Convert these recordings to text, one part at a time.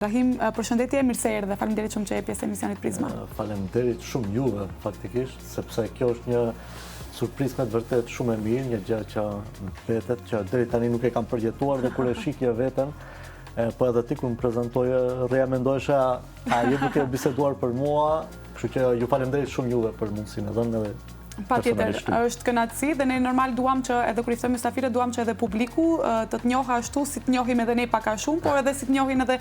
Rahim, përshëndetje, mirë se erdhe, faleminderit shumë që e pjesë e emisionit Prizma. Faleminderit shumë juve, faktikisht, sepse kjo është një surprizë me të vërtet shumë e mirë, një gjë që vetet, që deri tani nuk e kam përjetuar dhe kur e shikje veten, po edhe ti kur më prezentoje, reja mendojsha, a je duke biseduar për mua, kështu që ju faleminderit shumë juve për mundësinë e dhënë edhe Patjetër, është kënaqësi dhe ne normal duam që edhe kur i ftojmë mysafirët duam që edhe publiku të të njohë ashtu si të njohim edhe ne pak a shumë, por edhe si të njohin edhe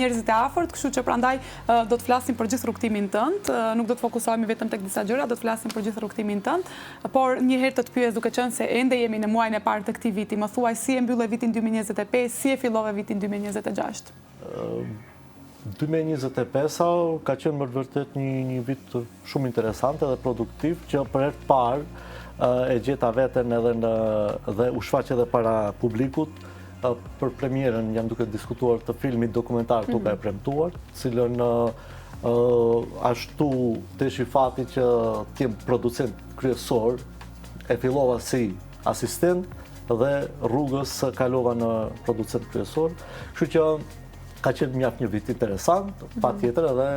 njerëzit e afërt, kështu që prandaj do të flasim për gjithë rrugtimin tënd, nuk do të fokusohemi vetëm tek disa gjëra, do të flasim për gjithë rrugtimin tënd, por një herë të pyes duke qenë se ende jemi në muajin e parë të këtij viti, më thuaj si e mbyllë vitin 2025, si e fillove vitin 2026? 2025 ka qenë më të vërtet një vit shumë interesant dhe produktiv që për herë të parë e gjeta veten edhe dhe u shfaq edhe para publikut për premierën jam duke diskutuar të filmit dokumentar Toka e premtuar, cilën ashtu teshi fati që t'jem producent kryesor, e fillova si asistent dhe rrugës kalova në producent kryesor, kështu që ka qenë mjaft një vit interesant, patjetër edhe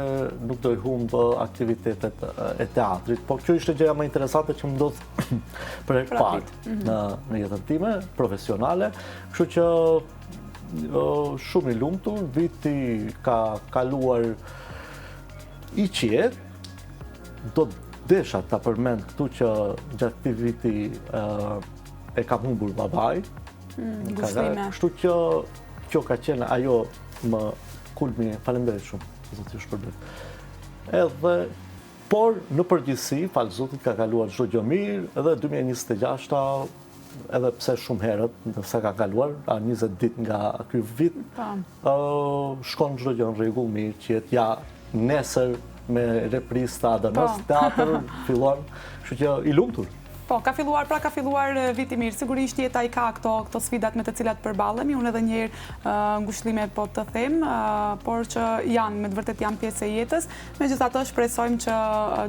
nuk do i humb aktivitetet e teatrit, por kjo ishte gjëja më interesante që më ndodh për herë parë në jetën time profesionale, kështu që shumë i lumtur, viti ka kaluar i qetë, do desha ta përmend këtu që gjatë këtij viti e kam humbur babaj, kështu që kjo ka qenë ajo më kulmi, faleminderit shumë, zoti ju shpërblet. Edhe, por në përgjithësi, falë zotit ka kaluar çdo gjë mirë, edhe 2026 edhe pse shumë herët, sa ka kaluar, 20 ditë nga ky vit, shkon çdo gjë në rregull mirë, që jetë ja nesër me reprizë të ADN-s, teatr fillon, kështu që i lumtur. Po, ka filluar viti mirë. Sigurisht jeta i ka këto sfidat me të cilat përballemi, unë edhe një herë ngushëllime po të them, por që janë, me të vërtet janë pjesë e jetës. Megjithatë shpresojmë që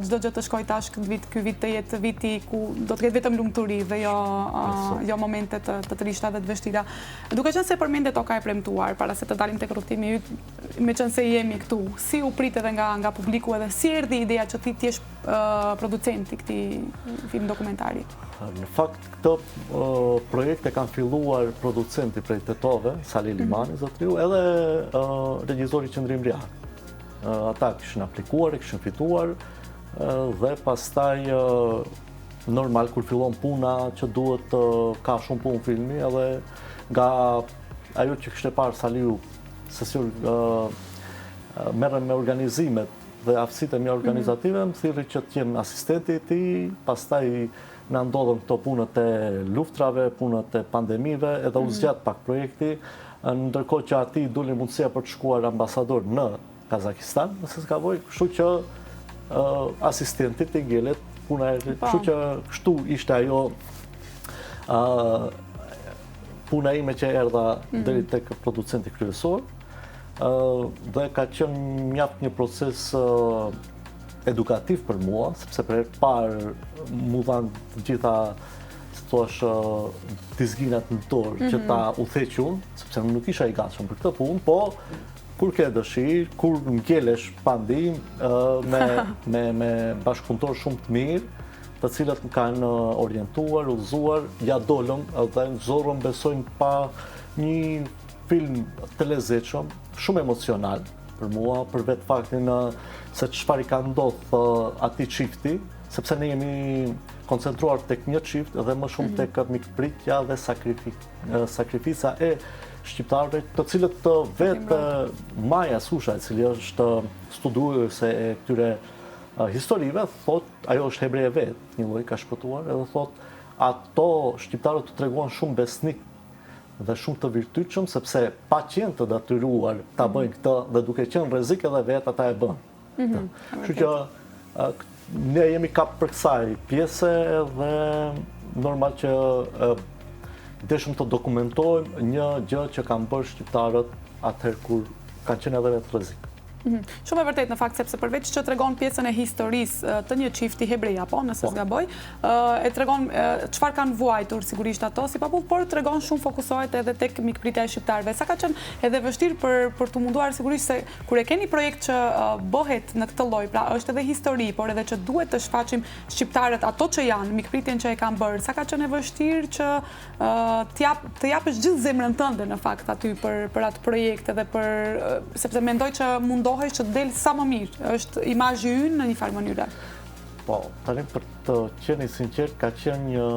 çdo gjë të shkojë tash ky vit të jetë viti ku do të ketë vetëm lumturi dhe jo momente të trishta dhe të vështira. Duke qenë se përmendet Toka e premtuar, para se të dalim tek rrugtimi yt, meqense se jemi këtu, si u prit edhe nga publiku edhe si erdhi ideja që ti t'jesh producenti këtij film dokumentari? Në fakt, këto projekte kanë filluar producenti prej tetove, Sali Limani, zotriu, edhe regjizori Qëndrim Rian. Ata kishin aplikuar, kishin fituar, dhe pastaj normal kur fillon puna që duhet ka shumë punë filmi, edhe nga ajo që kishte parë Saliu, se si merrem me organizimet dhe aftësitë e mia organizative, më thirrri që të jem asistenti i tij, pastaj na ndodhen këto punët e luftrave, punët e pandemive, edhe u zgjat pak projekti, ndërkohë që ati doli mundësia për të shkuar ambasador në Kazakistan, nëse s'ka voj, kështu që asistentit i gjelet puna e kështu që kështu ishte ajo puna ime që erdha deri tek producenti kryesor, dhe ka qenë mjaft një proces edukativ për mua, sepse për herë parë mu dhanë të gjitha, si thuash, dizginat në dorë që ta udhëheq unë, sepse nuk isha i gatshëm për këtë punë, po kur ke dëshirë, kur ngelesh pa ndihmë me bashkëpunëtor shumë të mirë, të cilët më kanë orientuar, udhëzuar, ja dolëm dhe zorëm besojnë pa një film të lezetshëm, shumë emocional për mua, për vetë faktin se çfarë i ka ndodhur atij çifti, sepse ne jemi koncentruar tek një çift dhe më shumë tek mikpritja dhe sakrifica e shqiptarëve, të cilët vetë Maja Susha, e cili është studiuese e këtyre historive, thot, ajo është hebreje vetë, një lloj ka shpëtuar, edhe thot, ato shqiptarët të treguan shumë besnik dhe shumë të virtytshëm, sepse pa qenë të detyruar ta bëjnë këtë dhe duke qenë rrezik edhe vetë ata e bën. Kështu që ne jemi kap për kësaj pjese dhe normal që deshëm të dokumentojmë një gjë që kanë bërë shqiptarët atëherë kur kanë qenë edhe vetë rrezik. Shumë e vërtet në fakt, sepse përveç që tregon pjesën e historisë të një çifti hebrej apo nëse s'gaboj, e tregon çfarë kanë vuajtur sigurisht ato si popull, por tregon shumë fokusohet edhe tek mikpritja e shqiptarëve. Sa ka qenë edhe vështirë për të munduar sigurisht se kur e keni projekt që bëhet në këtë lloj, pra është edhe histori, por edhe që duhet të shfaqim shqiptarët ato që janë, mikpritjen që e kanë bërë. Sa ka qenë e vështirë që të japësh gjithë zemrën tënde në fakt aty për atë projekt edhe sepse mendoj që mundohesh që të del sa më mirë, është imazhi ynë në një farë mënyrë. Po, tani për të qenë sinqert, ka qenë një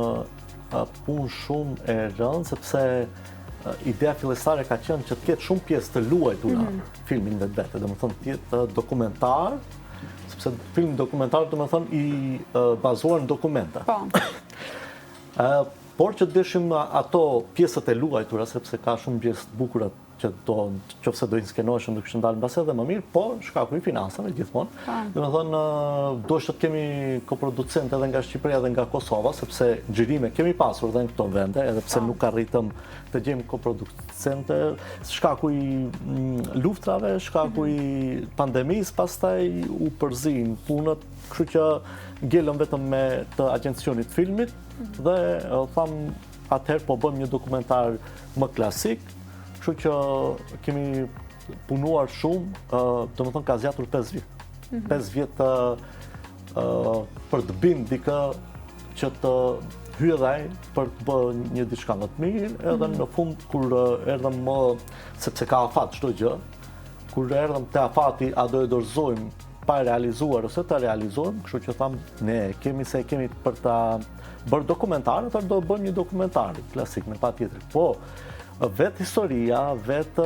punë shumë e rëndë, sepse ideja fillestare ka qenë që të ketë shumë pjesë të luajtura filmin vetë, domethënë të jetë dokumentar, sepse film dokumentar domethënë i bazuar në dokumente. Po. Por që dëshim ato pjesët e luajtura, sepse ka shumë pjesë të bukura që qofse do inskenoheshin, do kishte ndalë mbas edhe më mirë, po shkaku i financave gjithmonë. Domethënë do të kemi koproducent edhe nga Shqipëria dhe nga Kosova, sepse xhirime kemi pasur edhe në këto vende, edhe pse nuk arritëm të gjejmë koproducente, shkaku i luftrave, shkaku i pandemisë, pastaj u përzin punët, kështu që ngelëm vetëm me të agjencionit filmit dhe tham atëherë po bëjmë një dokumentar më klasik. Kështu që kemi punuar shumë, domethënë ka zgjatur 5 vjet. 5 vjet për të bind dikë që të hyrej për të bërë një diçka më të mirë, edhe në fund kur erdhëm më, sepse ka afat çdo gjë, kur erdhëm te afati a do e dorëzojmë pa realizuar ose ta realizojmë, kështu që tham ne kemi për ta bërë dokumentar, atë do bëjmë një dokumentar klasik me patjetër. Po vetë historia, vetë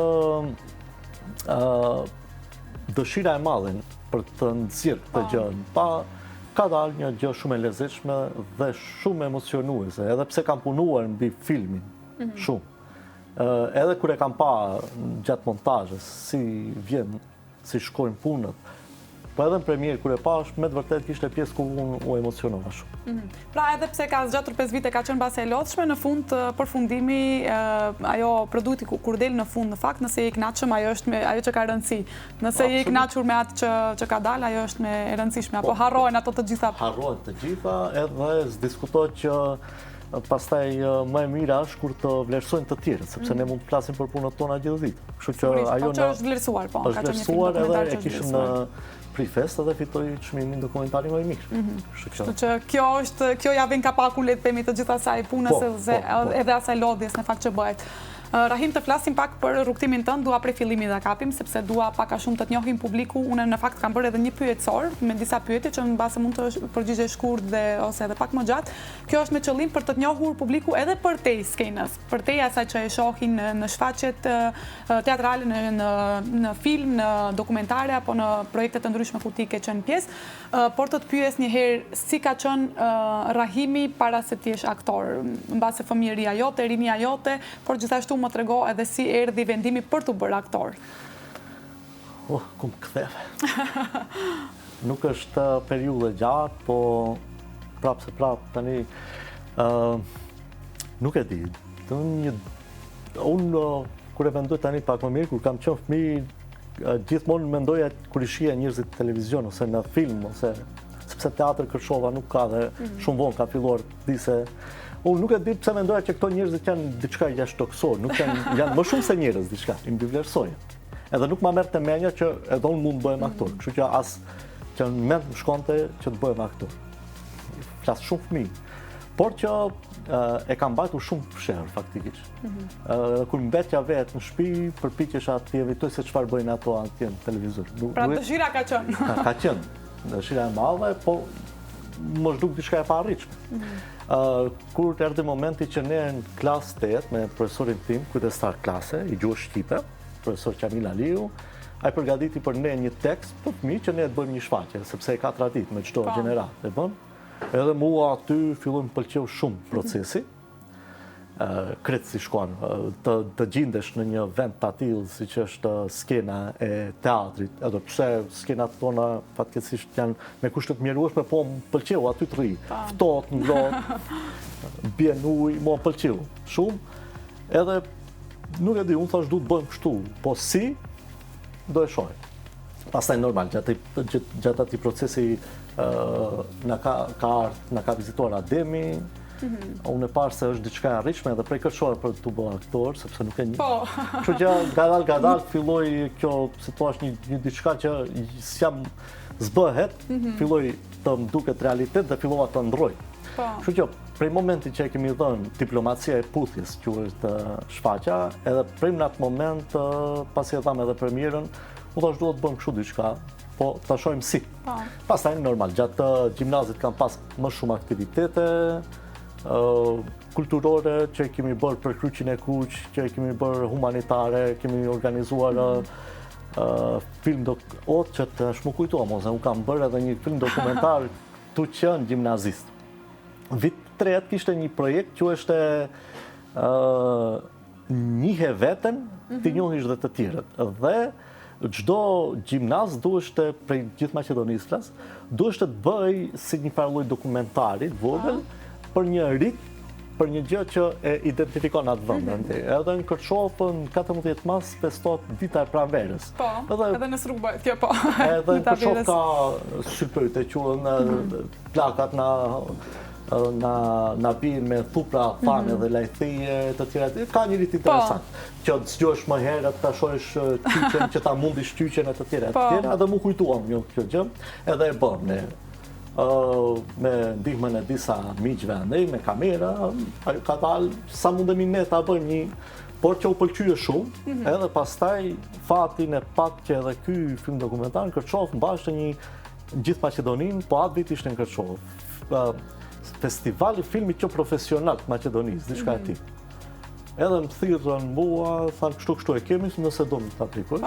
dëshira e madhe për të nxjerrë këtë gjë, ka dalë një gjë shumë e lezetshme dhe shumë emocionuese, edhe pse kam punuar mbi filmin shumë. Edhe kur e kam pa gjatë montazhës, si vjen, si shkojnë punët, po edhe në premier kur e pash, me të vërtet kishte pjesë ku unë u emocionova shumë. Pra edhe pse ka zgjatur 5 vite, ka qenë base e lodhshme, në fund përfundimi, ajo produkti kur del në fund, në fakt, nëse je i kënaqur, ajo që ka rëndësi. Nëse je i kënaqur me atë që ka dalë, ajo është e rëndësishme, apo harrohen ato të gjitha? Harrohen të gjitha, edhe s'diskutohet që pastaj më e mira është kur të vlerësojnë të tjerët, sepse ne mund të flasim për punët tona gjithë ditë. Kështu që ajo është vlerësuar, po. Është vlerësuar edhe e kishim në Prifest edhe fitoi çmimin dokumentari më i mirë. Kështu që kjo ja vjen kapakun, le të themi, të gjithë asaj punës edhe asaj lodhjes në fakt që bëhet. Rahim, të flasim pak për rrugtimin tënd, dua prej fillimit ta kapim, sepse dua pak a shumë të të njohim publiku. Unë në fakt kam bërë edhe një pyetësor me disa pyetje që mbase mund të përgjigjesh shkurt ose edhe pak më gjatë. Kjo është me qëllim për të të njohur publiku edhe përtej skenës, përtej asaj që e shohin në shfaqjet teatrale, në film, në dokumentare apo në projekte të ndryshme ku ti ke qenë pjesë, por të pyes një herë si ka qenë Rahimi para se ti jesh aktor, mbase fëmijëria jote, rinia jote, por gjithashtu më trego edhe si erdhi vendimi për të bërë aktor. Ku më ktheve. Nuk është periudhë gjatë, po prapë se prapë tani nuk e di. Unë kur e mendoj tani pak më mirë, kur kam qenë fëmijë, gjithmonë mendoja kur i shija njerëzit në televizion ose në film, sepse teatri Kërshova nuk ka dhe shumë vonë ka filluar të di se unë nuk e di pse mendoja që këto njerëzit janë diçka jashtëtoksor, nuk janë më shumë se njerëz diçka, i mbivlerësojnë. Edhe nuk ma merrte mendja që edhe unë mund të bëhem aktor, kështu që as që në mend më shkonte që të bëhem aktor. Flas shumë fëmijë, por që e kam mbajtur shumë fshehur faktikisht. Kur mbetja vetë në shtëpi, përpiqesha të evitoj se çfarë bëjnë ato atje në televizor. Pra dëshira ka qenë. Ka qenë, dëshira e madhe, po më zhduk diçka e paarritshme. Kur të erdhi momenti që ne në klasë 8 me profesorin tim, kujdestar klase, i gjuhës shqipe, profesor Qamil Aliu, ai përgatiti për ne një tekst për fëmijë që ne të bëjmë një shfaqje, sepse e ka tradit me çdo gjenerat e bën. Edhe mua aty filloi më pëlqeu shumë procesi. Kretë si shkon, të gjindesh në një vend të atill si që është skena e teatrit, edhe pse skenat tona fatkeqësisht janë me kushte të mjerueshme, po më pëlqeu aty të rri. Ftohet, ngrohtë, bjen ujë, më pëlqeu shumë. Edhe nuk e di, unë thash du të bëjmë kështu, po si do e shohim. Pastaj normal, gjatë atij procesi na ka vizituar Ademi. Unë e parë se është diçka e arritshme edhe prej kërkesar për të bërë aktor, sepse nuk e një. Po. Kështu që gadal filloi kjo, si thua, një diçka që s'jam zbëhet, filloi të më duket realitet dhe fillova të ndroj. Kështu që prej momenti që e kemi dhënë diplomacia e puthjes, quhet shfaqja, edhe prej në atë moment, pasi e tham edhe premierën, u thash duhet të bëjmë kështu diçka, po ta shohim si. Pastaj normal, gjatë gjimnazit kam pas më shumë aktivitete kulturore që kemi bërë për Kryqin e Kuq, që kemi bërë humanitare, kemi organizuar film që të shmu kujtuam, ose unë kam bërë edhe një film dokumentar tu qënë gjimnazist. Vit 3 kishte një projekt që është njihe veten, ti njohish dhe të tjerët. Dhe çdo gjimnaz duheshte prej gjithë Maqedonisë duheshte të bëj si një farë lloj dokumentari të vogël për një rit, për një gjë që e identifikon atë vend. Edhe në Kërçovën 14 mars festohet dita e pranverës. Po, edhe në Srugë bëhet kjo, po. Edhe në Kërçovë ka sypëryte quhen plakat na bijnë me thupra, fame dhe lajthije të tjera. Ka një rit interesant, që të zgjohesh më herët, ta shohësh kyçen, që ta mundish kyçen e të tjera. Edhe mu kujtuam kjo gjë, edhe e bëm ne. Me ndihmën e disa miqve andej, me kamera, ka dalë sa mundemi ne ta bëjmë një, por që u pëlqye shumë, edhe pastaj fatin e pat që edhe ky film dokumentar në Kërçovë mbashte një gjithë Maqedoninë, po atë vit ishte në Kërçovë. Festivali filmit që profesional të Maqedonisë, diçka e tillë. Edhe më thirrën mua, thanë kështu e kemi, nëse do të aplikoj.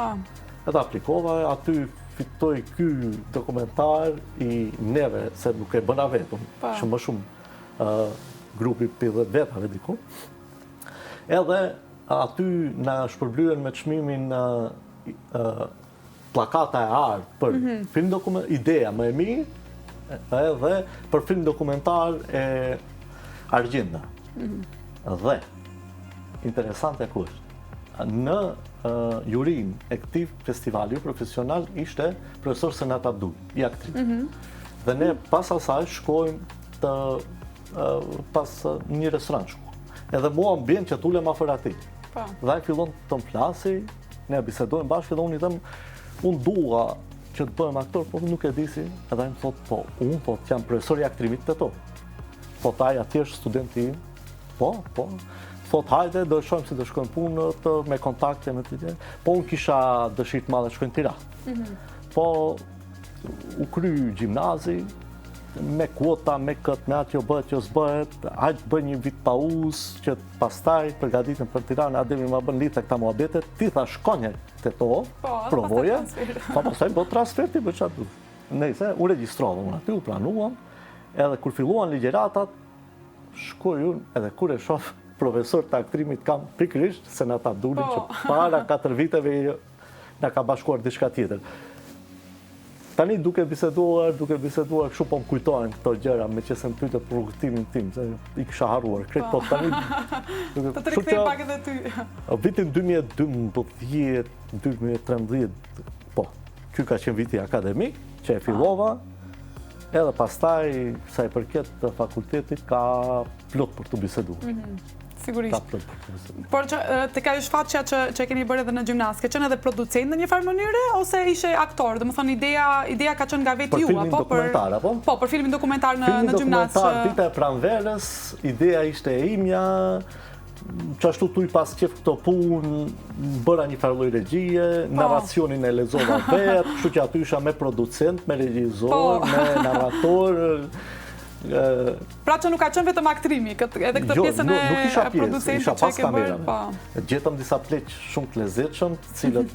Edhe aplikova, aty fitoj ky dokumentar i neve, se nuk e bëna vetëm, që më shumë grupi për vetave diku. Edhe aty na shpërblyen me çmimin plakata e art për film dokumentar, ideja më e mirë, edhe për film dokumentar e Argjenda. Dhe interesante ku është. Në jurin e këtij festivali profesional ishte profesor Senat Abdul, i aktris. Dhe ne pas asaj shkojmë pas një restoran shku. Edhe mua më bjen që t'ulem afër atij. Dhe ai fillon të më flasi, ne bisedojmë bashkë dhe unë i them, unë dua që të bëhem aktor, po nuk e di si. Edhe ai më thot, po unë jam profesor i aktrimit të to. Po taj atje është studenti im. Po. Thot, hajde, do shohim si do shkojmë punët, me kontakte, me të tjerë. Po unë kisha dëshirë të madhe shkojnë Tiranë. Po u kry gjimnazi, me kuota, me këtë, me atë që bëhet, që s'bëhet, hajde bëj një vit pauzë, që pastaj përgatitëm për Tiranë, Ademi ma bën lidhë këta muhabetet, ti tha shkonje të to, provoje, pa pastaj bë transfer ti për çfarë duhet. Nëse u regjistrova unë aty, u pranuam, edhe kur filluan ligjëratat, shkoj unë edhe kur e shoh profesor të aktrimit kam pikërisht Senat Abdulin, që para 4 viteve na ka bashkuar diçka tjetër. Tani duke biseduar, kështu po më kujtojnë këto gjëra, me që se më pyete për rrugtimin tim, se i kisha harruar. Po tani të rikthej pak edhe ty. Vitin 2012, 2013, po, ky ka qenë viti akademik, që e fillova, edhe pastaj, sa i përket të fakultetit, ka plot për të biseduar. Sigurisht. Por që të ka shfaqja që keni bërë edhe në gjimnaz, ke qenë edhe producent në një farë mënyre, ose ishe aktor? Dhe më thonë, ideja ka qenë nga vetë ju, apo? Për filmin dokumentar, apo? Po, për filmin dokumentar në gjimnaz. Filmin dokumentar, dita e pranverës, ideja ishte e imja, që ashtu tu i pas qef këto punë, bëra një farë lloj regjie, narracionin e lexova vetë, kështu që aty isha me producent, me regjizor, me narrator. Pra që nuk ka qenë vetëm aktrimi, edhe këtë pjesën e producentit që e ke bërë? Gjetëm disa pleq shumë të lezetshëm, të cilët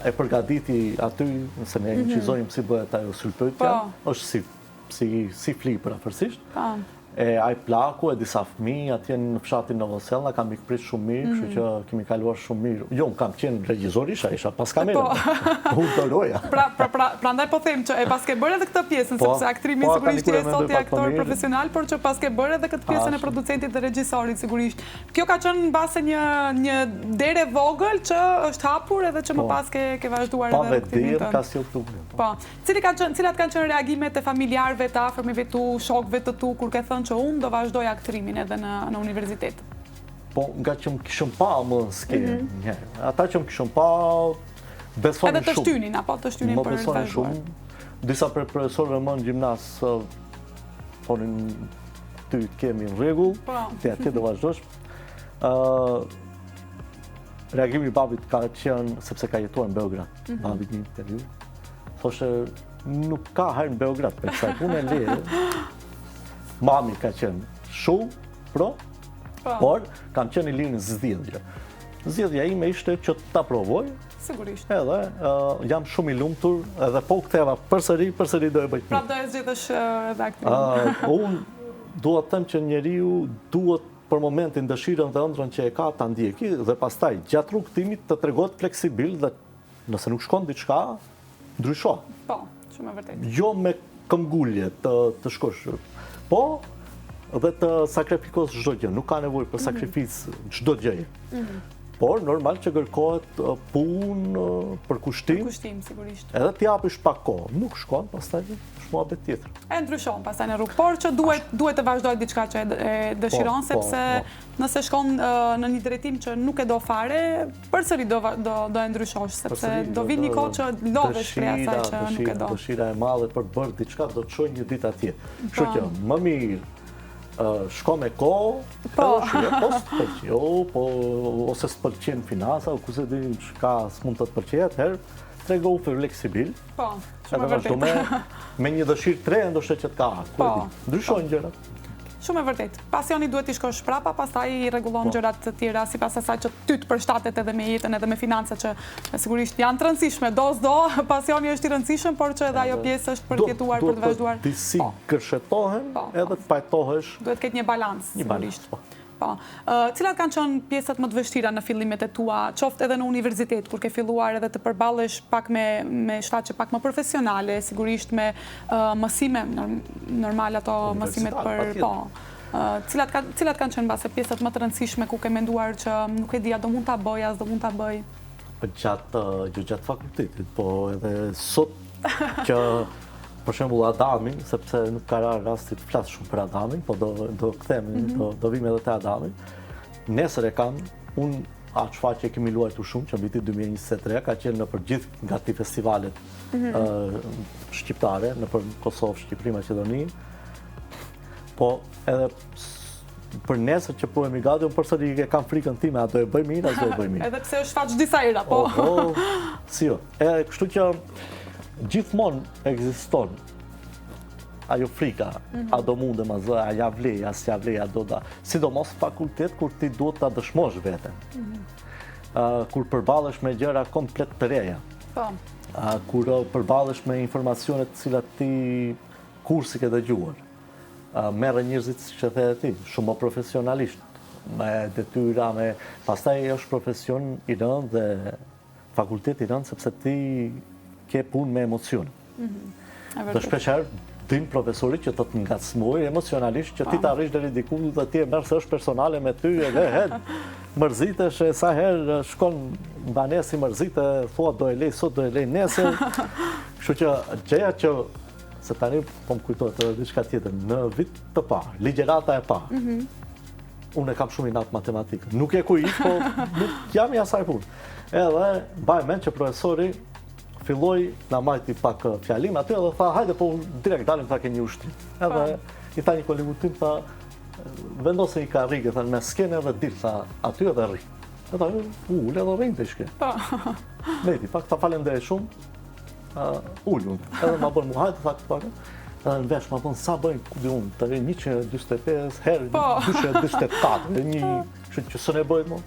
e përgatiti aty, nëse ne inqizojmë si bëhet ajo sulpëtja, është si fli për afërsisht. e aj plaku, e disa fëmijë, atje në fshatin Novosel, na kam ikprit shumë mirë, kështu që kemi kaluar shumë mirë. Jo, unë kam qenë regjizor isha pas kamerën. Unë doroja. Prandaj po them që e pas ke bërë edhe këtë pjesën, sepse aktrimi sigurisht je sot i aktor profesional, por që pas ke bërë edhe këtë pjesën e producentit dhe regjisorit sigurisht. Kjo ka qenë në base një derë vogël që është hapur edhe që më pas ke vazhduar edhe në aktivimin tënd. Pa vetë ka problem. Po. Cilat kanë qenë reagimet e familjarëve, të afërmive tu, shokëve të tu kur ke thënë që unë do vazhdoj aktrimin edhe në universitet? Po, nga që më kishëm pa më në skenë. Ata që më kishëm pa, besonin shumë. Edhe të shtynin, apo të shtynin për të vazhduar? Disa për profesorëve më në gjimnas, thonin ty kemi në regull, të atje do vazhdojsh. Reagimi i babit ka qenë, sepse ka jetuar në Beograd, babit një periud. Thoshe, nuk ka herë në Beograd, për kësaj punë e leje. Mami ka qenë shumë pro, por kam qenë i lirë në zgjedhje. Zgjedhja ime ishte që ta provoj. Sigurisht. Edhe jam shumë i lumtur, edhe po ktheva përsëri do e bëj. Pra do e zgjedhësh edhe aktrimin. Unë duhet të them që njeriu duhet për momentin dëshirën dhe ëndrrën që e ka ta ndjeki dhe pastaj gjatë rrugëtimit të tregohet fleksibil dhe nëse nuk shkon diçka, ndrysho. Po, shumë e vërtet. Jo me këmbgulje të shkosh, po dhe të sakrifikosh çdo gjë. Nuk ka nevojë për sakrificë çdo gjëje. Por normal që kërkohet punë, përkushtim. Përkushtim, sigurisht. Edhe t'i japësh pak kohë. Nuk shkon, pastaj është muhabet tjetër. E ndryshon pastaj në rrugë, por që duhet të vazhdoj diçka që e dëshiron, sepse nëse shkon në një drejtim që nuk e do fare, përsëri do e ndryshosh, sepse do vi një kohë që lodhesh prej asaj që nuk e do. Dëshira e madhe për bërë diçka do të shkojë një ditë atje. Kështu që më mirë shko me kohë, ose s'pëlqen financa, o kuse di çka s'mund të të pëlqejë, atëherë tregohu fleksibil. Po, shumë e vërtet. Me një dëshirë tre, ndoshta që të ka. Ndryshojnë gjërat. Shumë e vërtet. Pasioni duhet t'i shkosh prapa, pastaj i rregullon gjërat të tjera, sipas asaj që ty të përshtatet edhe me jetën edhe me financat që sigurisht janë të rëndësishme. Do s'do, pasioni është i rëndësishëm, por që edhe ajo pjesë është për të jetuar, për të vazhduar. Duhet të si kërshetohen edhe të pajtohesh. Duhet ketë një balans, sigurisht. Po. Cilat kanë qenë pjesët më të vështira në fillimet e tua, qoftë edhe në universitet, kur ke filluar edhe të përballesh pak me shfaqje pak më profesionale, sigurisht me mësime, normal ato mësimet për, po. Cilat kanë qenë base pjesët më të rëndësishme ku ke menduar që nuk e di, a do mund ta bëj, as do mund ta bëj? Gjatë fakultetit, po edhe sot që për shembull Adamin, sepse nuk ka rasti të flas shumë për Adamin, po do kthemi, do vim edhe te Adami. Nesër e kam, unë atë shfaqje kemi luajtur shumë, që vitin 2023, ka qenë nëpër gjithë nga ti festivalet shqiptare, nëpër Kosovë, Shqipëri, Maqedoni. Po edhe për nesër që po e mi gati, unë përsëri e kam frikën time, a do e bëj mirë, a do e bëj mirë. Edhe pse është faqë disa era, po. Si jo. Kështu që gjithmonë ekziston ajo frika, a do mundem, a ja vlej, a s'ja vlej, a do da. Sidomos fakultet, kur ti duhet ta dëshmosh veten. Kur përballesh me gjëra komplet të reja. Kur përballesh me informacionet të cilat ti kursi ke dëgjuar. Merre njerëzit që the ti, shumë profesionalisht, me detyra, pastaj është profesion i rëndë dhe fakultet i rëndë, sepse ti ke punë me emocion. Dhe shpeshherë din profesorit që të të ngacmoj emocionalisht, që ti të arrish deri diku dhe ti e merr se është personale me ty edhe mërzitesh, e sa herë shkon banesi mërzite, thua do e lej sot, do e lej nesër. Kështu që gjëja që se tani po më kujtohet edhe diçka tjetër, në vit të parë, ligjërata e parë. Unë e kam shumë inat matematikën. Nuk e ku po nuk jam i asaj punë. Edhe mbaj mend që profesori filloi na majti pak fjalim aty edhe tha hajde po direkt dalim ta ke një ushtrim. Edhe i tha një kolegu tim, tha vendose i karrige, tha me skenë edhe dil, tha aty edhe rri. Edhe ul edhe rrin te shke. Po. Meti, pak ta falenderoj shumë. Ulun. Edhe ma bën muhajt, tha pak. Edhe në vesh ma bën sa bëjnë, ku di unë, të 145 herë 244, një që së ne bëjt mo.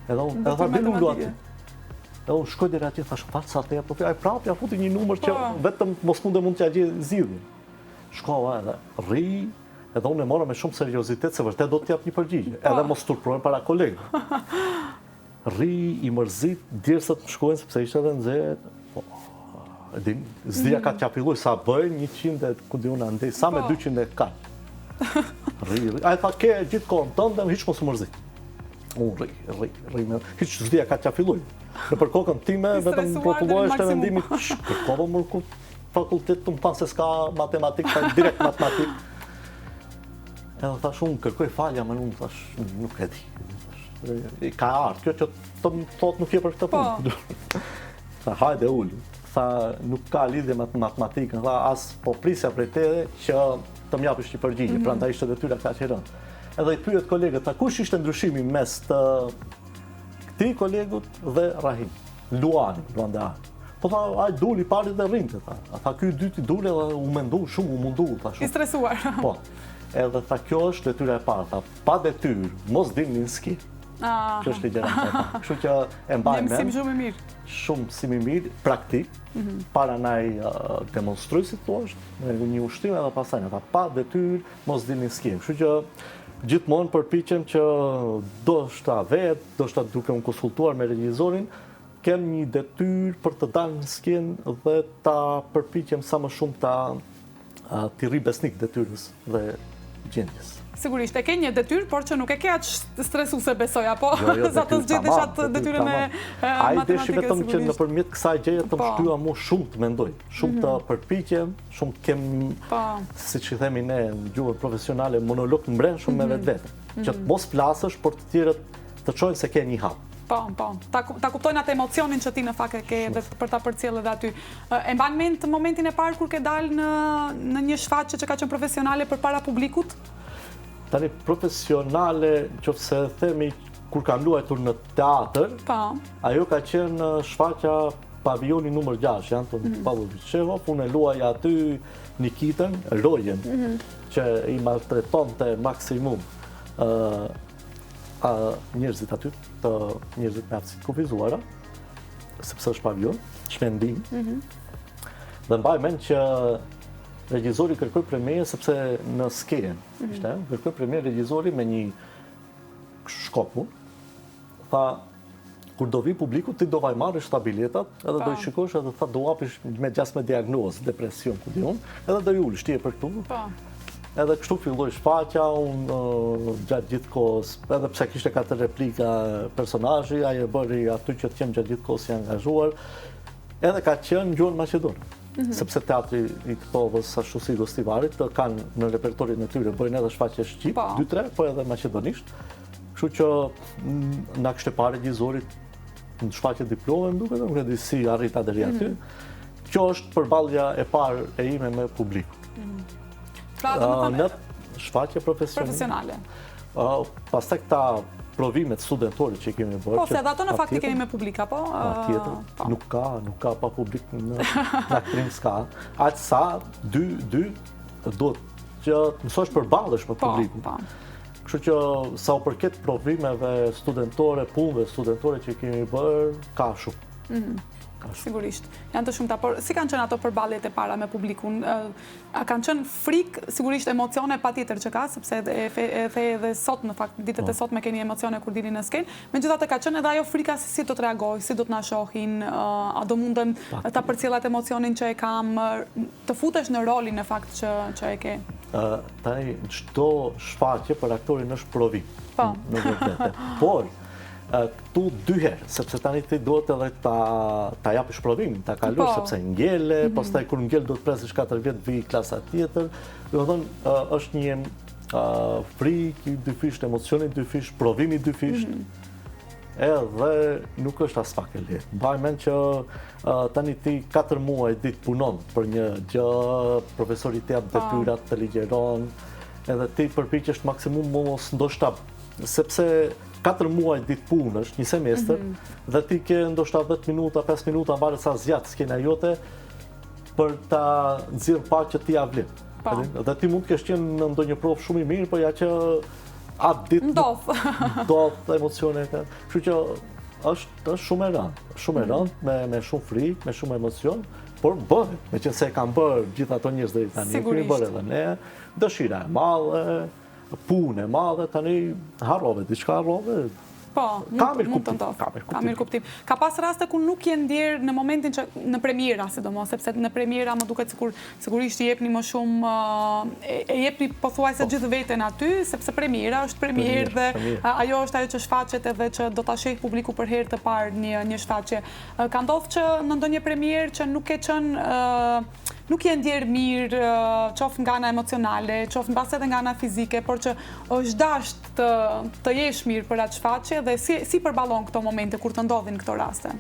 Edhe unë, edhe tha dilu lu aty. Edhe unë shkoj deri atje, thash, falë sa të ja, po ai prapë ja futi një numër që vetëm mos mund t'ja gjej zgjidhjen. Shkova edhe rri, Edhe unë e mora me shumë seriozitet se vërtet do të jap një përgjigje. Edhe mos turprojnë para kolegëve. Rri i mërzit, djersët më shkojnë sepse ishte edhe nxehtë. Zdia ka qapilluj, sa bëjnë 100, ku di unë andej, sa me 200 ka. Rri. A e tha ke gjithë kohën tënde, hiç mos mërzit. Unë rri, hiç zdia ka qapilluj. Në për kokën time, vetëm rrotullohesh të vendimit, kërkova më ku fakultet të më thanë se s'ka matematik, direkt matematik. Edhe thash unë kërkoj falja, më unë thash nuk e di. Ka ardhur, kjo që të më thot nuk je për këtë punë. Tha hajde ullë. Tha nuk ka lidhje me matematikën, tha as po prisja prej teje që të më japësh një përgjigje, prandaj ishte detyra kaq e rëndë. Edhe i pyet kolegët, tha kush ishte ndryshimi mes të këtij kolegut dhe Rahim, Luan Deha. Po tha ai duli pari dhe rrinte tha. Tha ky i dyti duli dhe u mendu shumë, u mundu, tha shumë. I stresuar. Po. Edhe tha kjo është detyra e parë, tha pa detyrë, mos dilni në ski. Kjo është ligjërat. Kështu që e mbaj mend. Mësim shumë i mirë. Shumë mësim i mirë, praktik, para naj demonstruj si thua, me një ushtrim edhe pastaj ata pa detyrë mos dilni në ski. Kështu që gjithmonë përpiqem që do shta duke unë konsultuar me regjizorin, kem një detyrë për të dalë në skiën dhe ta përpiqem sa më shumë t'i rri besnik detyrës dhe gjendjes. Sigurisht, e ke një detyrë, por që nuk e ke aq stresuese besoj, apo sa të zgjedhësh atë detyrën e matematikës. Ai deshi vetëm që nëpërmjet kësaj gjëje të më shtyja mua shumë të mendoj, shumë të përpiqem, shumë të kem, siç i themi ne në gjuhën profesionale, monolog të mbren shumë me vetvete, që të mos flasësh por të tjerët të çojnë se ke një hap. Po. Ta kuptojnë atë emocionin që ti në fakt e ke dhe për ta përcjellë edhe aty. E mban mend momentin e parë kur ke dalë në një shfaqje që ka qenë profesionale përpara publikut? Tani profesionale, nëse themi kur kam luajtur në teatr, ajo ka qenë shfaqja Pavioni numër 6, Anton Pavlović Chekhov, unë luaj aty Nikitën, rojen, që i maltretonte maksimum njerëzit aty, të njerëzit me aftësitë kufizuara, sepse është pavion, shmendim. Dhe mbaj mend që regjizori kërkoi prej meje sepse në skenë, kërkoi prej meje regjizori me një shkopun, tha kur do vi publiku ti do vaj marrësh ta biletat, edhe do i shikosh edhe tha do hapish me 16 diagnozë, depresion ku di unë, edhe do i ulesh ti për këtu. Edhe kështu filloi shfaqja, unë gjatë gjithë kohës, edhe pse kishte 4 replika personazhi, ai e bëri aty që të jem gjatë gjithë kohës i angazhuar, edhe ka qenë në gjuhën maqedone. Sepse teatri i Ktovës, ashtu si Gostivarit, kanë në repertorin e tyre, bëjnë edhe shfaqje shqip, 2-3, po edhe maqedonisht. Kështu që na kishte parë regjizorit në shfaqje diplome, më duket, nuk e di si arrita deri aty. Kjo është përballja e parë e ime me publikun. Në shfaqje profesionale. Pastaj këta provimet studentore që i kemi bërë. Po, se edhe ato në fakt i kemi me publika, po? Tjetër, nuk ka pa publik në aktrim s'ka. Aqë sa, 2, do që mësosh përballësh me publikun. Kështu që sa u përket provimeve studentore, punëve studentore që i kemi bërë, ka shumë. Sigurisht. Janë të shumta, por si kanë qenë ato përballjet e para me publikun? A kanë qenë frikë, sigurisht emocione patjetër që ka, sepse edhe sot në fakt ditët e sotme keni emocione kur dilni në skenë. Megjithatë ka qenë edhe ajo frika se si do të reagoj, si do të na shohin, a do mundem ta përcjell atë emocionin që e kam, të futesh në rolin në fakt që e ke. Tani çdo shfaqje për aktorin është provim. Në vërtetë. Por këtu 2 herë, sepse tani ti duhet edhe ta japësh provimin, ta kalosh sepse ngele, pastaj kur ngel do të presësh 4 vjet vi klasa tjetër. Do të thonë është një frikë, 2 fish, emocioni 2 fish, provimi 2 fish. Edhe nuk është as pak e lehtë. Mbaj mend që tani ti 4 muaj ditë punon për një gjë, profesori të jap detyrat, të ligjeron, edhe ti përpiqesh maksimum mos ndoshta, sepse 4 muaj ditë punësh, një semestër, dhe ti ke ndoshta 10 minuta, 5 minuta, varet sa zjat skena jote, për ta nxjerrë pak që ti ja vlen. Dhe ti mund të kesh qenë në ndonjë provë shumë i mirë, por ja që atë ditë ndodh emocione. Kështu që është shumë e rëndë, me shumë frikë, me shumë emocion, por bëhet, me që se kam bërë gjithë ato njerëz deri tani, kemi bërë edhe ne, dëshira e madhe, punë e madhe, tani harrove, diçka harrove. Po, mund të ndodhë. Ka mirë kuptim. Ka pas raste ku nuk je ndjerë në momentin që në premiera, sidomos, sepse në premiera më duket sigurisht i jepni më shumë, e jepni pothuajse gjithë veten aty, sepse premiera është premierë dhe ajo është ajo që shfaqet edhe që do ta sheh publiku për herë të parë një shfaqje. Ka ndodhur që në ndonjë premierë që nuk ke qenë nuk je ndjerë mirë, qoftë nga ana emocionale, qoftë mbas edhe nga ana fizike, por që është dasht të jesh mirë për atë shfaqje dhe si përballon këto momente kur të ndodhin këto raste?